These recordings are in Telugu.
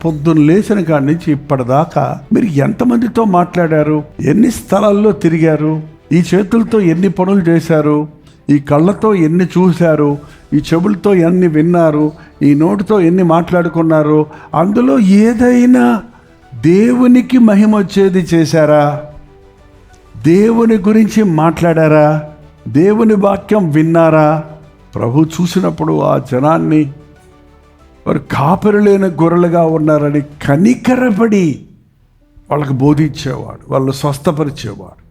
పొద్దున్న లేచిన కాడి నుంచి ఇప్పటిదాకా మీరు ఎంతమందితో మాట్లాడారు, ఎన్ని స్థలాల్లో తిరిగారు, ఈ చేతులతో ఎన్ని పనులు చేశారు, ఈ కళ్ళతో ఎన్ని చూశారు, ఈ చెవులతో ఎన్ని విన్నారు, ఈ నోటితో ఎన్ని మాట్లాడుకున్నారు, అందులో ఏదైనా దేవునికి మహిమ వచ్చేది చేశారా? దేవుని గురించి మాట్లాడారా? దేవుని వాక్యం విన్నారా? ప్రభు చూసినప్పుడు ఆ జనాన్ని వారు కాపరి లేని గొర్రెలుగా ఉన్నారని కనికరపడి వాళ్ళకి బోధించేవాడు, వాళ్ళు స్వస్థపరిచేవాడు.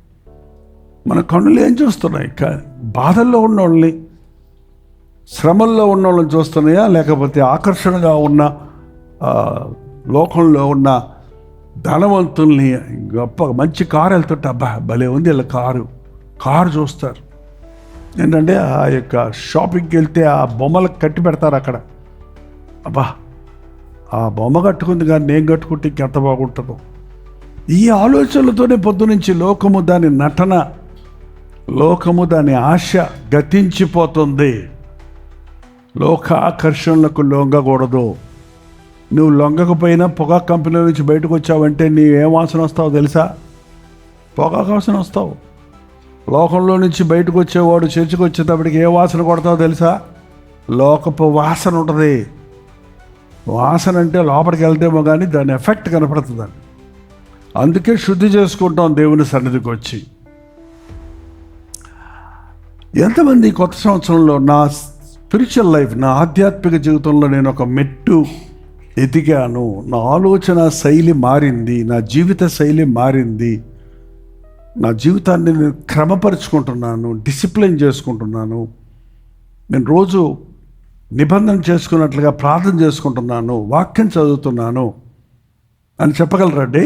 మన కన్నులు ఏం చూస్తున్నాయి? బాధల్లో ఉన్న వాళ్ళని, శ్రమల్లో ఉన్న వాళ్ళని చూస్తున్నాయా, లేకపోతే ఆకర్షణగా ఉన్న లోకంలో ఉన్న ధనవంతుల్ని, గొప్ప మంచి కారు వెళ్తుంటే అబ్బా భలే ఉంది వీళ్ళ కారు చూస్తారు. ఏంటంటే ఆ యొక్క షాపింగ్కి వెళ్తే ఆ బొమ్మలకు కట్టి పెడతారు అక్కడ. అబ్బా ఆ బొమ్మ కట్టుకుంది కానీ నేను కట్టుకుంటే ఇంకెంత బాగుంటుందో. ఈ ఆలోచనలతోనే పొద్దునుంచి లోకము దాని నటన, లోకము దాని ఆశ గతించిపోతుంది. లోక ఆకర్షణలకు లొంగకూడదు. నువ్వు లొంగకపోయినా పొగాకు కంపెనీ నుంచి బయటకు వచ్చావంటే నీవేం వాసన వస్తావో తెలుసా? పొగాకు వాసన వస్తావు. లోకంలో నుంచి బయటకు వచ్చేవాడు చర్చికి వచ్చేటప్పటికి ఏ వాసన కొడతావో తెలుసా? లోకపు వాసన ఉంటుంది. వాసన అంటే లోపలికి వెళ్తేమో కానీ దాని ఎఫెక్ట్ కనపడుతుందండి. అందుకే శుద్ధి చేసుకుంటాం దేవుని సన్నిధికి వచ్చి. ఎంతమంది కొత్త సంవత్సరంలో నా స్పిరిచువల్ లైఫ్, నా ఆధ్యాత్మిక జీవితంలో నేను ఒక మెట్టు ఎదిగాను, నా ఆలోచన శైలి మారింది, నా జీవిత శైలి మారింది, నా జీవితాన్ని నేను క్రమపరుచుకుంటున్నాను, డిసిప్లిన్ చేసుకుంటున్నాను, నేను రోజు నిబంధన చేసుకున్నట్లుగా ప్రార్థన చేసుకుంటున్నాను, వాక్యం చదువుతున్నాను అని చెప్పగలరండి?